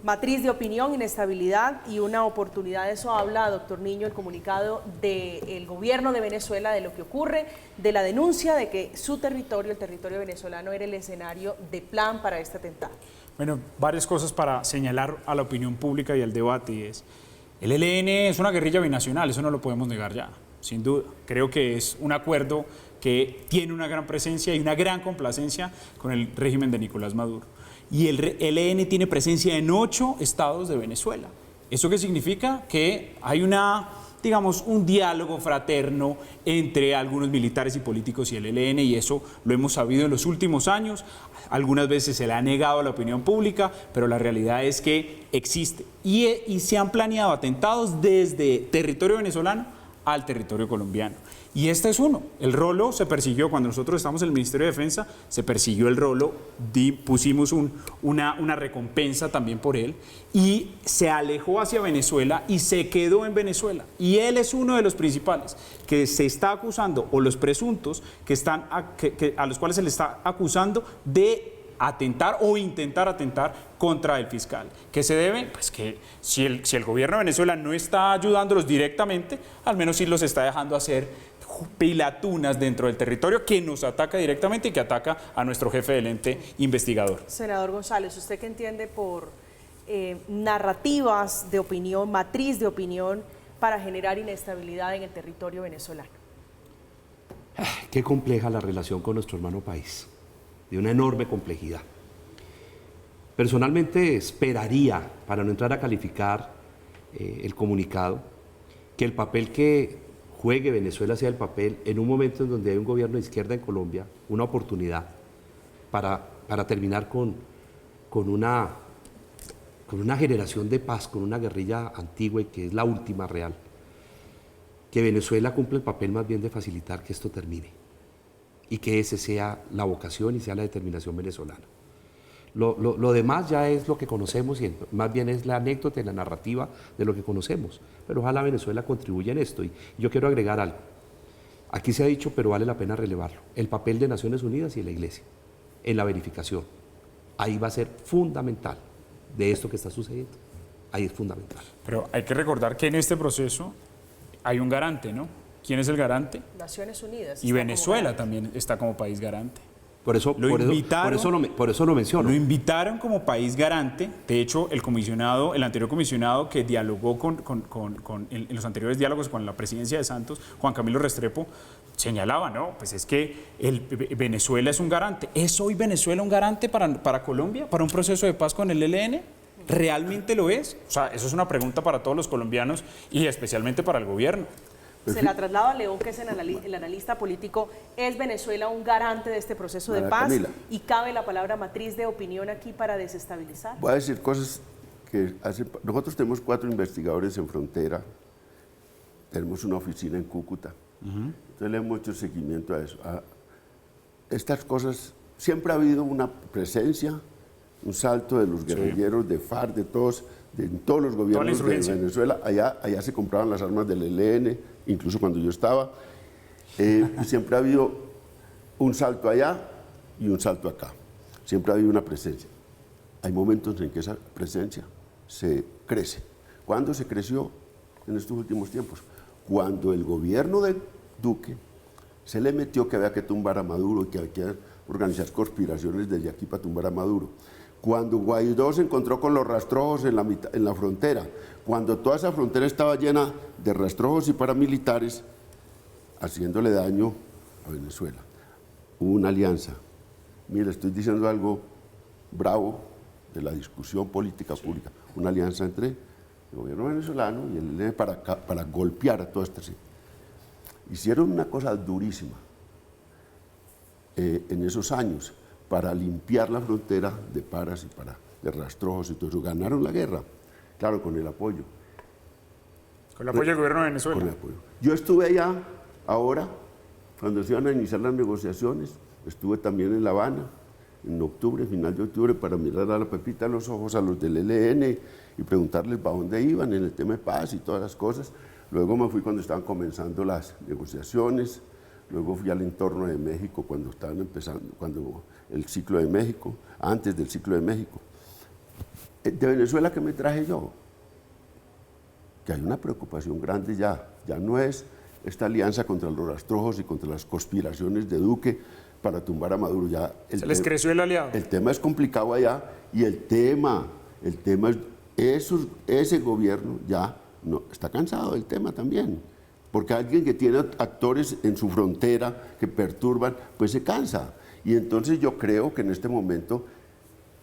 Matriz de opinión, inestabilidad y una oportunidad. Eso habla, doctor Niño, el comunicado del gobierno de Venezuela, de lo que ocurre, de la denuncia de que su territorio, el territorio venezolano, era el escenario de plan para este atentado. Bueno, varias cosas para señalar a la opinión pública y al debate. Y es, el ELN es una guerrilla binacional, eso no lo podemos negar ya, sin duda. Creo que es un acuerdo que tiene una gran presencia y una gran complacencia con el régimen de Nicolás Maduro. Y el ELN tiene presencia en 8 estados de Venezuela. ¿Eso qué significa? Que hay un diálogo fraterno entre algunos militares y políticos y el ELN, y eso lo hemos sabido en los últimos años. Algunas veces se le ha negado a la opinión pública, pero la realidad es que existe. Y se han planeado atentados desde territorio venezolano al territorio colombiano. Y este es uno. El Rolo se persiguió, cuando nosotros estamos en el Ministerio de Defensa, se persiguió el Rolo, pusimos una recompensa también por él, y se alejó hacia Venezuela y se quedó en Venezuela. Y él es uno de los principales que se está acusando, o los presuntos a los cuales se le está acusando de atentar o intentar atentar contra el fiscal. ¿Qué se debe? Pues que si el gobierno de Venezuela no está ayudándolos directamente, al menos sí los está dejando hacer pilatunas dentro del territorio que nos ataca directamente y que ataca a nuestro jefe del ente investigador. Senador González, ¿usted qué entiende por narrativas de opinión, matriz de opinión, para generar inestabilidad en el territorio venezolano? Qué compleja la relación con nuestro hermano país, de una enorme complejidad. Personalmente esperaría, para no entrar a calificar el comunicado, que el papel que juegue Venezuela sea el papel en un momento en donde hay un gobierno de izquierda en Colombia, una oportunidad para terminar con una generación de paz, con una guerrilla antigua y que es la última real. Que Venezuela cumpla el papel más bien de facilitar que esto termine y que ese sea la vocación y sea la determinación venezolana. Lo demás ya es lo que conocemos y más bien es la anécdota y la narrativa de lo que conocemos. Pero ojalá Venezuela contribuya en esto. Y yo quiero agregar algo. Aquí se ha dicho, pero vale la pena relevarlo. El papel de Naciones Unidas y de la Iglesia en la verificación. Ahí va a ser fundamental de esto que está sucediendo. Ahí es fundamental. Pero hay que recordar que en este proceso hay un garante, ¿no? ¿Quién es el garante? Naciones Unidas. Y Venezuela también está como país garante. Por eso lo menciono. Lo invitaron como país garante. De hecho, el anterior comisionado que dialogó en los anteriores diálogos con la presidencia de Santos, Juan Camilo Restrepo, señalaba, no, pues es que Venezuela es un garante. ¿Es hoy Venezuela un garante para Colombia, para un proceso de paz con el ELN? ¿Realmente lo es? O sea, eso es una pregunta para todos los colombianos y especialmente para el gobierno. Se la traslado a León, que es el analista político. ¿Es Venezuela un garante de este proceso de paz? Camila, ¿Y cabe la palabra matriz de opinión aquí para desestabilizar? voy a decir cosas que nosotros tenemos 4 investigadores en frontera, tenemos una oficina en Cúcuta, entonces le hemos hecho seguimiento a eso. Estas cosas, siempre ha habido una presencia, un salto de los guerrilleros, de FARC, de todos los gobiernos de Venezuela. Allá se compraban las armas del ELN, incluso cuando yo estaba. Y siempre ha habido un salto allá y un salto acá. Siempre ha habido una presencia. Hay momentos en que esa presencia se crece. ¿Cuándo se creció en estos últimos tiempos? Cuando el gobierno de Duque se le metió que había que tumbar a Maduro y que había que organizar conspiraciones desde aquí para tumbar a Maduro. Cuando Guaidó se encontró con los rastrojos en la frontera, cuando toda esa frontera estaba llena de rastrojos y paramilitares haciéndole daño a Venezuela. Hubo una alianza. Mire, estoy diciendo algo bravo de la discusión política pública. Una alianza entre el gobierno venezolano y el ELN para golpear a toda esta gente. Hicieron una cosa durísima en esos años para limpiar la frontera de paras y de rastrojos y todo eso. Ganaron la guerra, claro, con el apoyo. Con el apoyo del gobierno de Venezuela. Con el apoyo. Yo estuve allá ahora, cuando se iban a iniciar las negociaciones, estuve también en La Habana, en octubre, final de octubre, para mirar a la Pepita a los ojos a los del ELN y preguntarles para dónde iban en el tema de paz y todas las cosas. Luego me fui cuando estaban comenzando las negociaciones, luego fui al entorno de México cuando estaban empezando, cuando el ciclo de México, antes del ciclo de México. De Venezuela, ¿qué me traje yo? Que hay una preocupación grande ya no es esta alianza contra los rastrojos y contra las conspiraciones de Duque para tumbar a Maduro. Ya se les creció el aliado. El tema es complicado allá y el tema es, ese gobierno ya no, está cansado del tema también. Porque alguien que tiene actores en su frontera que perturban, pues se cansa. Y entonces yo creo que en este momento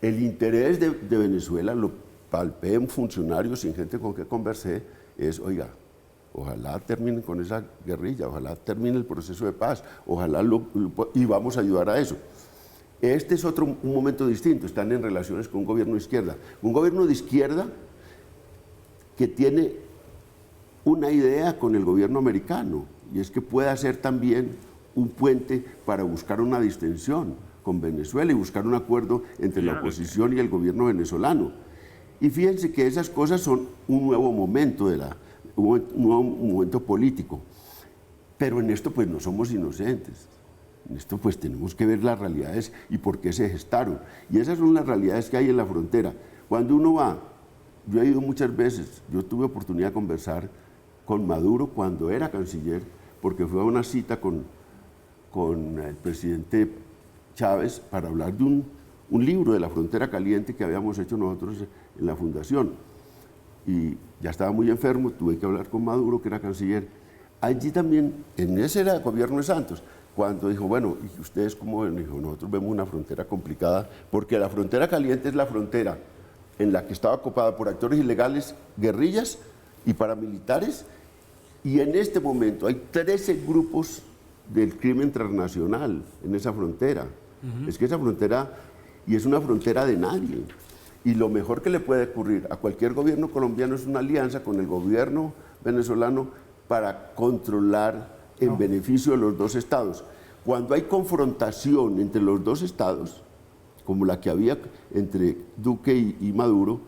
el interés de Venezuela, lo palpé en funcionarios y en gente con que conversé, es, oiga, ojalá terminen con esa guerrilla, ojalá termine el proceso de paz, ojalá y vamos a ayudar a eso. Este es un momento distinto, están en relaciones con un gobierno de izquierda. Un gobierno de izquierda que tiene una idea con el gobierno americano, y es que pueda ser también un puente para buscar una distensión con Venezuela y buscar un acuerdo entre la oposición y el gobierno venezolano. Y fíjense que esas cosas son un nuevo momento un nuevo momento político. Pero en esto pues no somos inocentes. En esto pues tenemos que ver las realidades y por qué se gestaron. Y esas son las realidades que hay en la frontera. Cuando uno va, yo he ido muchas veces, yo tuve oportunidad de conversar con Maduro cuando era canciller, porque fue a una cita con el presidente Chávez para hablar de un libro de la frontera caliente que habíamos hecho nosotros en la fundación. Y ya estaba muy enfermo, tuve que hablar con Maduro, que era canciller. Allí también, en ese era el gobierno de Santos, cuando dijo, bueno, ¿y ustedes cómo ven? Dijo, nosotros vemos una frontera complicada, porque la frontera caliente es la frontera en la que estaba ocupada por actores ilegales, guerrillas y paramilitares, y en este momento hay 13 grupos del crimen transnacional en esa frontera. Es que esa frontera, y es una frontera de nadie, y lo mejor que le puede ocurrir a cualquier gobierno colombiano es una alianza con el gobierno venezolano para controlar en beneficio de los dos estados. Cuando hay confrontación entre los dos estados, como la que había entre Duque y Maduro,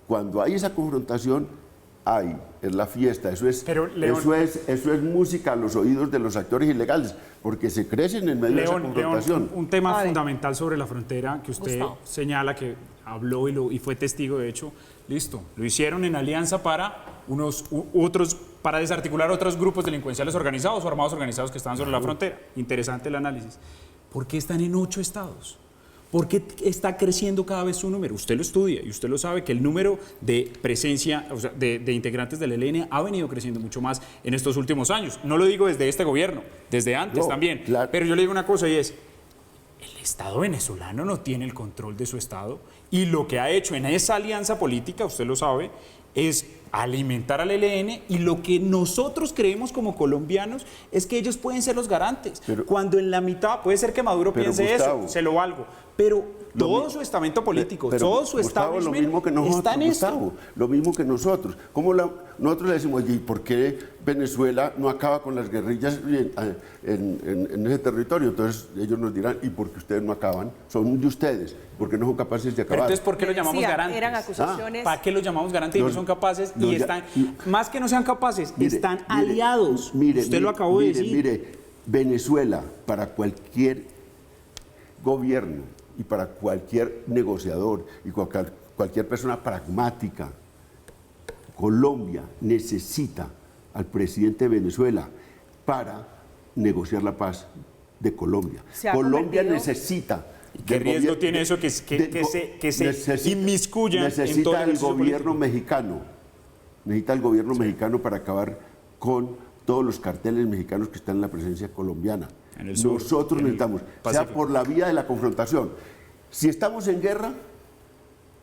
cuando hay esa confrontación, es la fiesta, eso es música a los oídos de los actores ilegales, porque se crecen en medio de esa confrontación. León, un tema fundamental sobre la frontera que usted señala, que habló y fue testigo, de hecho, listo, lo hicieron en alianza para para desarticular otros grupos delincuenciales organizados o armados organizados que estaban sobre la frontera. Interesante el análisis. ¿Por qué están en 8 estados? ¿Por qué está creciendo cada vez su número? Usted lo estudia y usted lo sabe, que el número de presencia, o sea, de integrantes del ELN ha venido creciendo mucho más en estos últimos años. No lo digo desde este gobierno, desde antes también. Claro. Pero yo le digo una cosa, y es, el Estado venezolano no tiene el control de su Estado, y lo que ha hecho en esa alianza política, usted lo sabe, es alimentar al ELN, y lo que nosotros creemos como colombianos es que ellos pueden ser los garantes. Cuando en la mitad, puede ser que Maduro piense Gustavo, eso, se lo valgo, pero todo su estamento político, todo su establishment, lo mismo que nosotros, está en esto. Lo mismo que nosotros. Nosotros le decimos, oye, ¿por qué Venezuela no acaba con las guerrillas en ese territorio? Entonces ellos nos dirán, ¿y por qué ustedes no acaban? Son de ustedes, porque no son capaces de acabar. Pero entonces, ¿por qué lo llamamos garantes? Eran acusaciones. ¿Para qué los llamamos garantes y no son capaces? Y están, más que no sean capaces, están aliados. Usted lo acabó de decir. Mire, Venezuela, para cualquier gobierno y para cualquier negociador y cualquier persona pragmática, Colombia necesita al presidente de Venezuela para negociar la paz de Colombia. Colombia necesita... ¿Qué riesgo tiene eso que se inmiscuya en todo el gobierno mexicano? Necesita el gobierno mexicano para acabar con todos los carteles mexicanos que están en la presencia colombiana. En el sur, nosotros necesitamos, sea por la vía de la confrontación. Si estamos en guerra,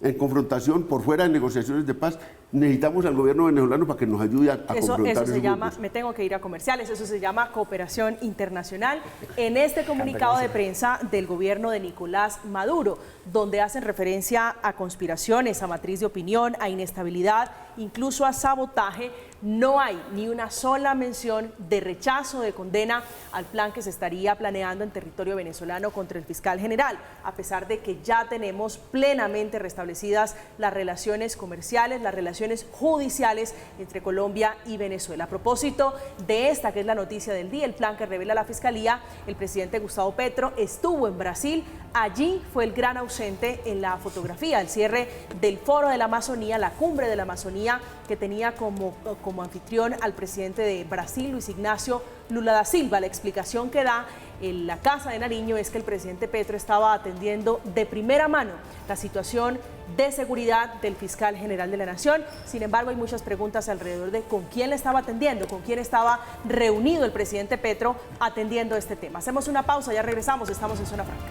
en confrontación, por fuera de negociaciones de paz, necesitamos al gobierno venezolano para que nos ayude a confrontar eso se llama, grupos. me tengo que ir a comerciales, eso se llama cooperación internacional. En este comunicado de prensa del gobierno de Nicolás Maduro, donde hacen referencia a conspiraciones, a matriz de opinión, a inestabilidad, incluso a sabotaje, no hay ni una sola mención de rechazo, de condena al plan que se estaría planeando en territorio venezolano contra el fiscal general, a pesar de que ya tenemos plenamente restablecidas las relaciones comerciales, las relaciones judiciales entre Colombia y Venezuela. A propósito de esta, que es la noticia del día, el plan que revela la Fiscalía, el presidente Gustavo Petro estuvo en Brasil. Allí fue el gran ausente en la fotografía, el cierre del Foro de la Amazonía, la Cumbre de la Amazonía, que tenía como anfitrión al presidente de Brasil, Luis Ignacio Lula da Silva. La explicación que da en la Casa de Nariño es que el presidente Petro estaba atendiendo de primera mano la situación de seguridad del fiscal general de la Nación. Sin embargo, hay muchas preguntas alrededor de con quién le estaba atendiendo, con quién estaba reunido el presidente Petro atendiendo este tema. Hacemos una pausa, ya regresamos, estamos en Zona Franca.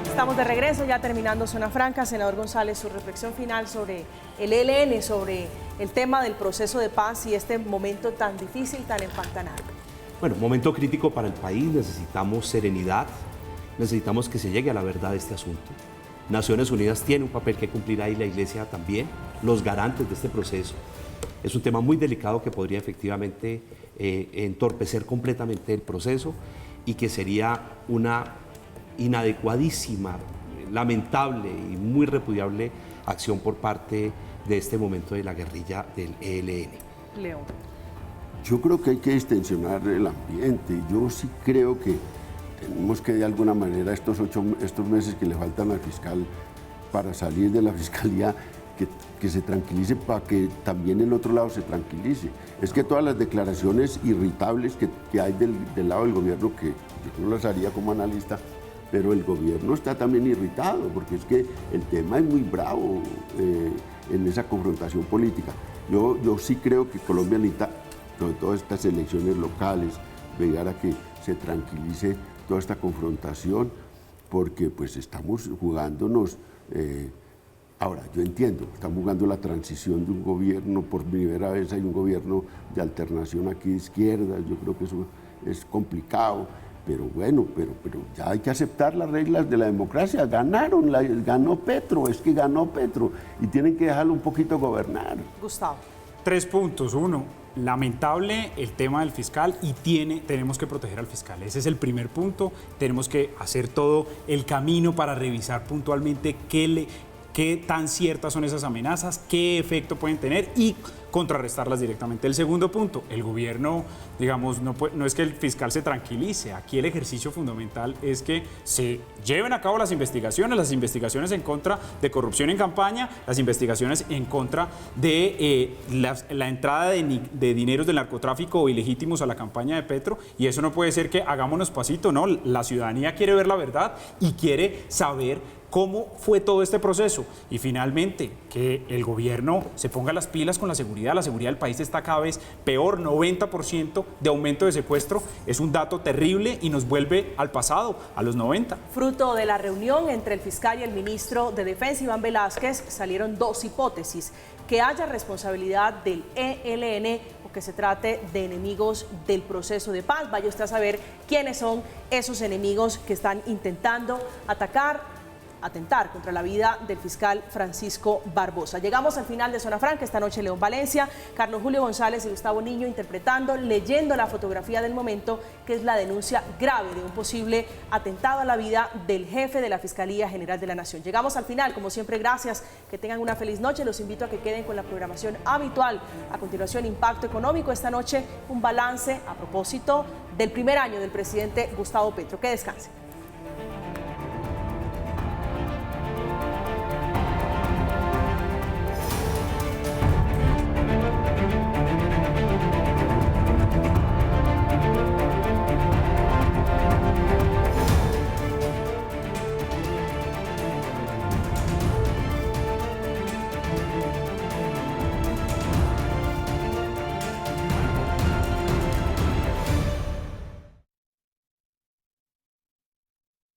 Estamos de regreso, ya terminando Zona Franca. Senador González, su reflexión final sobre el ELN, sobre el tema del proceso de paz y este momento tan difícil, tan empantanado. Bueno, momento crítico para el país, necesitamos serenidad, necesitamos que se llegue a la verdad de este asunto. Naciones Unidas tiene un papel que cumplir ahí, la Iglesia también, los garantes de este proceso. Es un tema muy delicado que podría efectivamente entorpecer completamente el proceso y que sería una inadecuadísima, lamentable y muy repudiable acción por parte de este momento de la guerrilla del ELN. León. Yo creo que hay que distensionar el ambiente. Yo sí creo que tenemos que de alguna manera estos meses que le faltan al fiscal para salir de la fiscalía, que se tranquilice para que también el otro lado se tranquilice. Es que todas las declaraciones irritables que hay del lado del gobierno, que yo no las haría como analista, pero el gobierno está también irritado, porque es que el tema es muy bravo en esa confrontación política. Yo sí creo que Colombia necesita, sobre todo estas elecciones locales, llegar a que se tranquilice toda esta confrontación, porque pues estamos jugándonos, ahora yo entiendo, estamos jugando la transición de un gobierno, por primera vez hay un gobierno de alternación aquí de izquierda, yo creo que eso es complicado, pero bueno, pero ya hay que aceptar las reglas de la democracia, ganó Petro, es que ganó Petro, y tienen que dejarlo un poquito gobernar. Gustavo. 3 puntos. 1, lamentable el tema del fiscal y tenemos que proteger al fiscal. Ese es el primer punto. Tenemos que hacer todo el camino para revisar puntualmente qué tan ciertas son esas amenazas, qué efecto pueden tener y contrarrestarlas directamente. El segundo punto, el gobierno, digamos, no es que el fiscal se tranquilice. Aquí el ejercicio fundamental es que se lleven a cabo las investigaciones en contra de corrupción en campaña, las investigaciones en contra de la entrada de dineros del narcotráfico ilegítimos a la campaña de Petro, y eso no puede ser que hagámonos pasito, ¿no? La ciudadanía quiere ver la verdad y quiere saber cómo fue todo este proceso. Y finalmente, que el gobierno se ponga las pilas con la seguridad del país está cada vez peor, 90% de aumento de secuestro, es un dato terrible y nos vuelve al pasado, a los 90. Fruto de la reunión entre el fiscal y el ministro de Defensa, Iván Velázquez, salieron 2 hipótesis: que haya responsabilidad del ELN o que se trate de enemigos del proceso de paz. Vaya usted a saber quiénes son esos enemigos que están intentando atentar contra la vida del fiscal Francisco Barbosa. Llegamos al final de Zona Franca. Esta noche León Valencia, Carlos Julio González y Gustavo Niño interpretando, leyendo la fotografía del momento, que es la denuncia grave de un posible atentado a la vida del jefe de la Fiscalía General de la Nación. Llegamos al final, como siempre, gracias, que tengan una feliz noche. Los invito a que queden con la programación habitual. A continuación, Impacto Económico. Esta noche un balance a propósito del primer año del presidente Gustavo Petro. Que descansen.